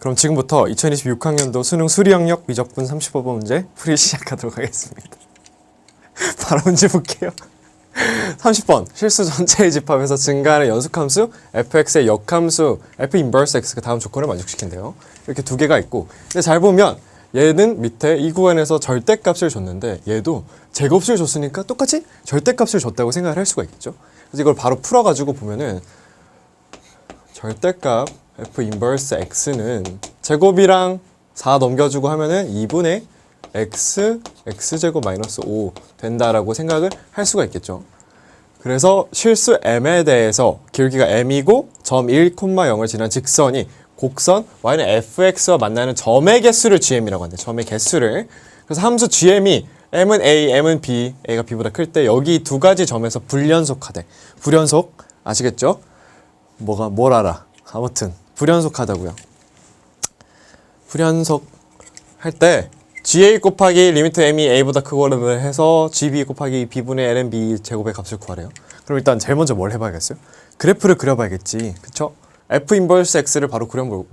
그럼 지금부터 2026학년도 수능 수리 영역 미적분 35번 문제 풀이 시작하도록 하겠습니다. 바로 문제 볼게요. 30번 실수 전체의 집합에서 증가하는 연속함수 fx의 역함수 f 인버스 x가 다음 조건을 만족시킨대요. 이렇게 두 개가 있고, 근데 잘 보면 얘는 밑에 이 구간에서 절대값을 줬는데 얘도 제곱수를 줬으니까 똑같이 절대값을 줬다고 생각을 할 수가 있겠죠. 그래서 이걸 바로 풀어가지고 보면은 절대값 f 인버스 x는 제곱이랑 4 넘겨주고 하면은 2분의 x제곱 마이너스 5 된다라고 생각을 할 수가 있겠죠. 그래서 실수 m에 대해서 기울기가 m이고 점 1,0을 지난 직선이 곡선 y는 fx와 만나는 점의 개수를 gm이라고 한대. 점의 개수를. 그래서 함수 gm이 m은 a, m은 b, a가 b보다 클 때 여기 두 가지 점에서 불연속하대. 불연속 아시겠죠? 뭘 알아? 아무튼 불연속하다고요. 불연속 할 때 ga 곱하기 리미트 m이 a보다 크고를 해서 gb 곱하기 b분의 ln b 제곱의 값을 구하래요. 그럼 일단 제일 먼저 뭘 해봐야겠어요? 그래프를 그려봐야겠지. 그쵸? f 인버스 x를 바로 그려볼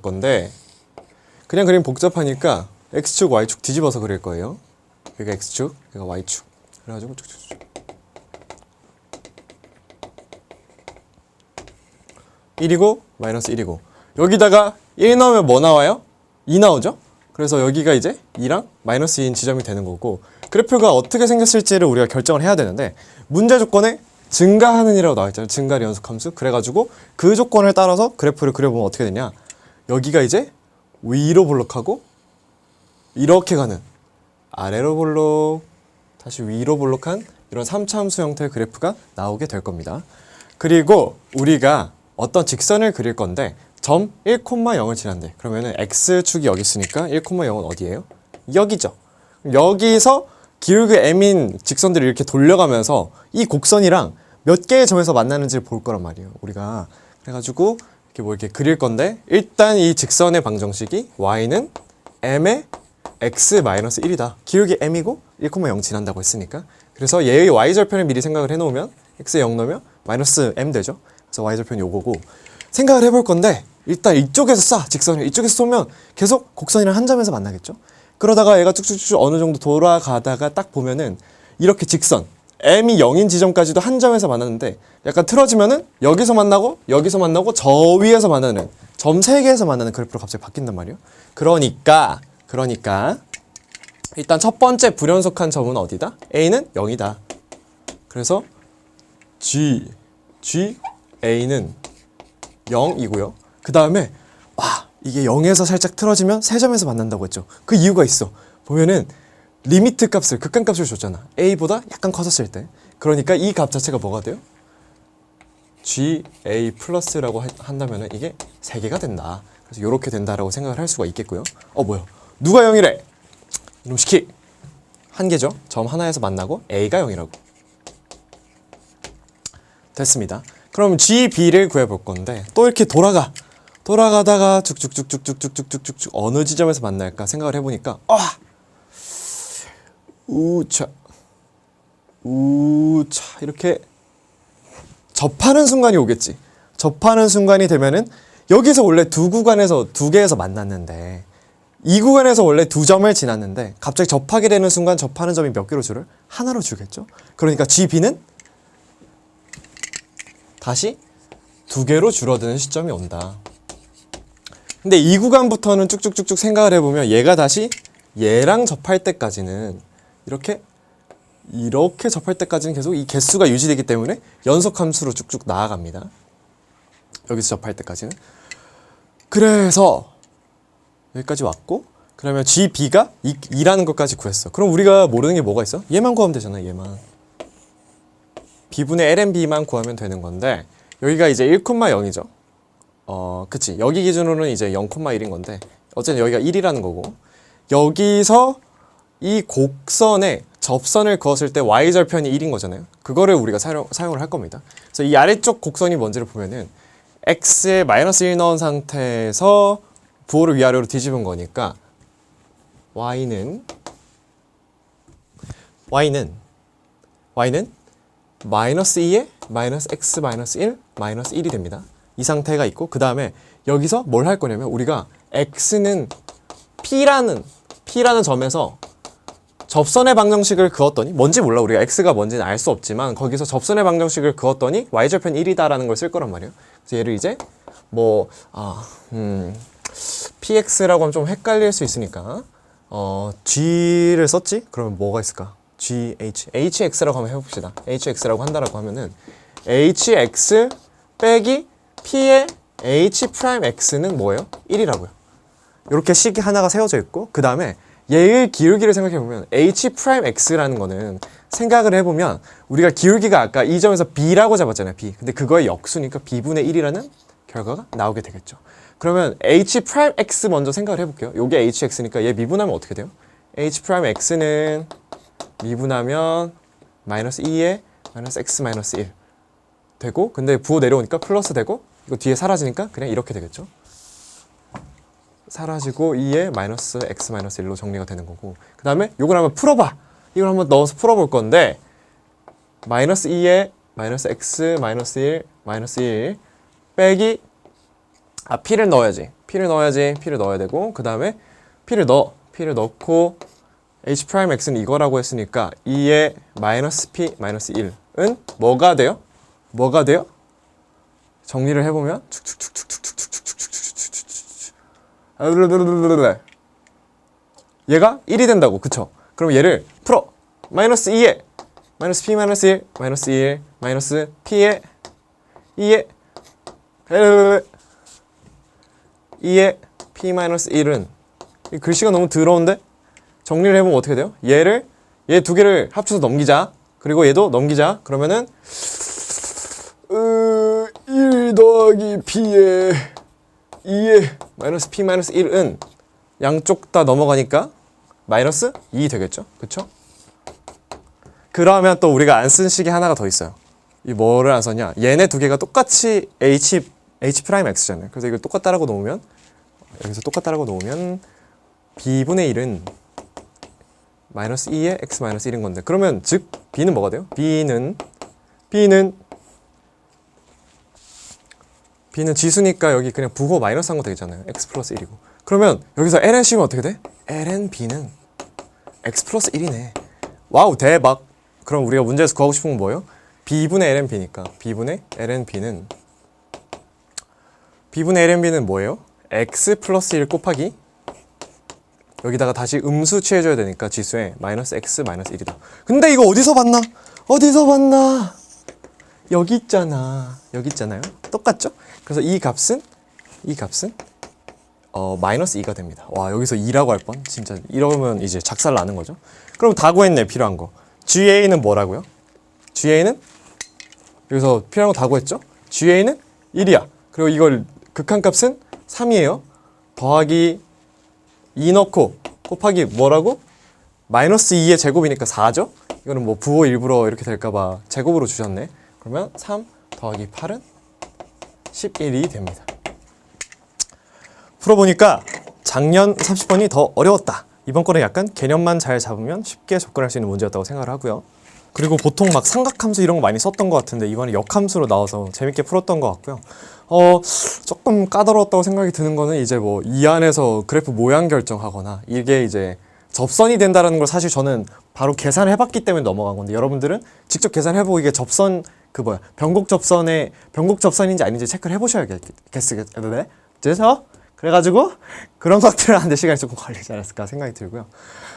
건데 그냥 그리면 복잡하니까 x축 y축 뒤집어서 그릴 거예요. 여기가 x축, 여기가 y축. 그래가지고 쭉쭉쭉 1이고 마이너스 1이고 여기다가 1 넣으면 뭐 나와요? 2 나오죠? 그래서 여기가 이제 2랑 마이너스 2인 지점이 되는 거고, 그래프가 어떻게 생겼을지를 우리가 결정을 해야 되는데 문제 조건에 증가하는 이라고 나와 있잖아요. 증가리 연속함수. 그래가지고 그 조건을 따라서 그래프를 그려보면 어떻게 되냐, 여기가 이제 위로 볼록하고 이렇게 가는, 아래로 볼록 다시 위로 볼록한 이런 3차 함수 형태의 그래프가 나오게 될 겁니다. 그리고 우리가 어떤 직선을 그릴 건데 점 1,0을 지난대. 그러면은 x축이 여기 있으니까 1,0은 어디예요? 여기죠. 여기서 기울기 m인 직선들을 이렇게 돌려가면서 이 곡선이랑 몇 개의 점에서 만나는지를 볼 거란 말이에요, 우리가. 그래가지고 이렇게 그릴 건데, 일단 이 직선의 방정식이 y는 m의 x-1이다. 기울기 m이고 1,0 지난다고 했으니까. 그래서 얘의 y절편을 미리 생각을 해놓으면 x에 0 넣으면 마이너스 m 되죠. 그래서 y절편이 요거고, 생각을 해볼 건데 일단 이쪽에서 직선을 이쪽에서 쏘면 계속 곡선이랑 한 점에서 만나겠죠. 그러다가 얘가 쭉쭉쭉 어느 정도 돌아가다가 딱 보면은 이렇게 직선 m이 0인 지점까지도 한 점에서 만났는데 약간 틀어지면은 여기서 만나고 저 위에서 만나는 점 3개에서 만나는 그래프로 갑자기 바뀐단 말이에요. 그러니까 일단 첫 번째 불연속한 점은 어디다? a는 0이다. 그래서 a는 0이고요. 그 다음에 이게 0에서 살짝 틀어지면 세 점에서 만난다고 했죠. 그 이유가 있어. 보면은 리미트 값을, 극한값을 줬잖아. a보다 약간 커졌을 때. 그러니까 이 값 자체가 뭐가 돼요? ga 플러스라고 한다면 이게 3개가 된다. 그래서 이렇게 된다라고 생각을 할 수가 있겠고요. 뭐야? 누가 0이래? 이놈 시키. 한 개죠. 점 하나에서 만나고 a가 0이라고. 됐습니다. 그럼 GB를 구해볼 건데 또 이렇게 돌아가다가 쭉쭉쭉쭉쭉쭉쭉쭉 어느 지점에서 만날까 생각을 해보니까 우차 이렇게 접하는 순간이 오겠지. 접하는 순간이 되면은 여기서 원래 두 개에서 만났는데 이 구간에서 원래 2점을 지났는데 갑자기 접하게 되는 순간 접하는 점이 몇 개로 줄을? 하나로 줄겠죠. 그러니까 GB는 다시 2개로 줄어드는 시점이 온다. 근데 이 구간부터는 쭉쭉쭉쭉 생각을 해보면 얘가 다시 얘랑 접할 때까지는 이렇게 접할 때까지는 계속 이 개수가 유지되기 때문에 연속함수로 쭉쭉 나아갑니다. 여기서 접할 때까지는. 그래서 여기까지 왔고, 그러면 GB가 2라는 것까지 구했어. 그럼 우리가 모르는 게 뭐가 있어? 얘만 구하면 되잖아, 얘만. b분의 lnb만 구하면 되는 건데 여기가 이제 1,0이죠. 그치. 여기 기준으로는 이제 0,1인 건데 어쨌든 여기가 1이라는 거고, 여기서 이 곡선에 접선을 그었을 때 y절편이 1인 거잖아요. 그거를 우리가 사용을 할 겁니다. 그래서 이 아래쪽 곡선이 뭔지를 보면은 x에 마이너스 1 넣은 상태에서 부호를 위아래로 뒤집은 거니까 y는 마이너스 2에 마이너스 x 마이너스 1 마이너스 1이 됩니다. 이 상태가 있고 그 다음에 여기서 뭘 할 거냐면 우리가 x는 p라는 점에서 접선의 방정식을 그었더니 뭔지 몰라. 우리가 x가 뭔지는 알 수 없지만 거기서 접선의 방정식을 그었더니 y절편 1이다라는 걸 쓸 거란 말이에요. 그래서 얘를 이제 px라고 하면 좀 헷갈릴 수 있으니까 g를 썼지? 그러면 뭐가 있을까? hx라고 한번 해봅시다. hx라고 한다라고 하면은 hx 빼기 p의 h'x는 뭐예요? 1이라고요. 이렇게 식 하나가 세워져 있고 그 다음에 얘의 기울기를 생각해보면 h'x라는 거는 생각을 해보면 우리가 기울기가 아까 이 점에서 b라고 잡았잖아요. b. 근데 그거의 역수니까 b분의 1이라는 결과가 나오게 되겠죠. 그러면 h'x 먼저 생각을 해볼게요. 요게 hx니까 얘 미분하면 어떻게 돼요? h'x는 미분하면 마이너스 2에 마이너스 x 마이너스 1 되고 근데 부호 내려오니까 플러스 되고 이거 뒤에 사라지니까 그냥 이렇게 되겠죠. 사라지고 2에 마이너스 x 마이너스 1로 정리가 되는 거고 그 다음에 요걸 한번 풀어봐. 이걸 한번 넣어서 풀어볼 건데 마이너스 2에 마이너스 x 마이너스 1 마이너스 1 빼기 p를 넣어야지. p를 넣어야 되고 그 다음에 p를 넣고 h'x는 이거라고 했으니까 2에 마이너스 p 마이너스 1은 뭐가 돼요? 정리를 해보면 얘가 1이 된다고. 그쵸? 그럼 얘를 풀어. 마이너스 2에 마이너스 p 마이너스 1 마이너스 1 마이너스 p에 2에 p 마이너스 1은 이 글씨가 너무 더러운데? 정리를 해보면 어떻게 돼요? 얘 두 개를 합쳐서 넘기자. 그리고 얘도 넘기자. 그러면은 1 더하기 p에 2에 마이너스 p 마이너스 1은 양쪽 다 넘어가니까 마이너스 2 되겠죠? 그쵸? 그러면 또 우리가 안 쓴 식이 하나가 더 있어요. 이 뭐를 안 썼냐? 얘네 두 개가 똑같이 h'x잖아요. 그래서 이걸 똑같다라고 놓으면 여기서 똑같다라고 놓으면 b분의 1은 마이너스 2에 x 마이너스 1인 건데 그러면 즉 b는 뭐가 돼요? b는 지수니까 여기 그냥 부호 마이너스 한 거 되겠잖아요. x 플러스 1이고 그러면 여기서 ln 씌우면 어떻게 돼? ln b는 x 플러스 1이네. 와우 대박. 그럼 우리가 문제에서 구하고 싶은 건 뭐예요? b분의 ln b니까 b분의 ln b는 뭐예요? x 플러스 1 곱하기 여기다가 다시 음수 취해줘야 되니까 지수에 마이너스 x 마이너스 1이다. 근데 이거 어디서 봤나? 여기 있잖아요. 똑같죠? 그래서 이 값은 마이너스 2가 됩니다. 와 여기서 2라고 할 뻔. 진짜 이러면 이제 작살 나는 거죠. 그럼 다 구했네. 필요한 거. GA는 뭐라고요? GA는 여기서 필요한 거 다 구했죠? GA는 1이야. 그리고 이걸 극한값은 3이에요. 더하기 2 넣고 곱하기 뭐라고? 마이너스 2의 제곱이니까 4죠? 이거는 뭐 부호 일부러 이렇게 될까봐 제곱으로 주셨네. 그러면 3 더하기 8은 11이 됩니다. 풀어보니까 작년 30번이 더 어려웠다. 이번 거는 약간 개념만 잘 잡으면 쉽게 접근할 수 있는 문제였다고 생각을 하고요. 그리고 보통 막 삼각함수 이런 거 많이 썼던 것 같은데 이번에 역함수로 나와서 재밌게 풀었던 것 같고요. 조금 까다로웠다고 생각이 드는 거는 이제 뭐 이 안에서 그래프 모양 결정하거나 이게 이제 접선이 된다는 걸 사실 저는 바로 계산을 해봤기 때문에 넘어간 건데 여러분들은 직접 계산해보고 이게 접선 변곡 접선인지 아닌지 체크를 해보셔야겠어요. 그래가지고 그런 것들을 하는데 시간이 조금 걸리지 않았을까 생각이 들고요.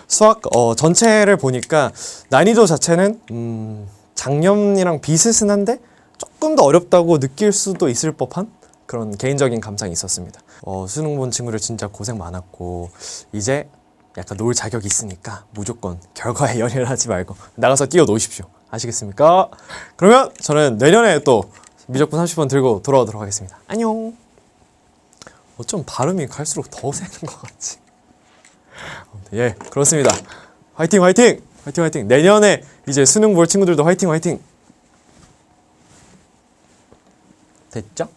수학 전체를 보니까 난이도 자체는 작년이랑 비슷은 한데 조금 더 어렵다고 느낄 수도 있을 법한 그런 개인적인 감상이 있었습니다. 수능 본 친구들 진짜 고생 많았고 이제 약간 놀 자격이 있으니까 무조건 결과에 연연하지 말고 나가서 뛰어노십시오. 아시겠습니까? 그러면 저는 내년에 또 미적분 30번 들고 돌아오도록 하겠습니다. 안녕. 어쩜 발음이 갈수록 더 새는 것 같지? 예, 그렇습니다. 화이팅! 내년에 이제 수능 볼 친구들도 화이팅! 됐죠?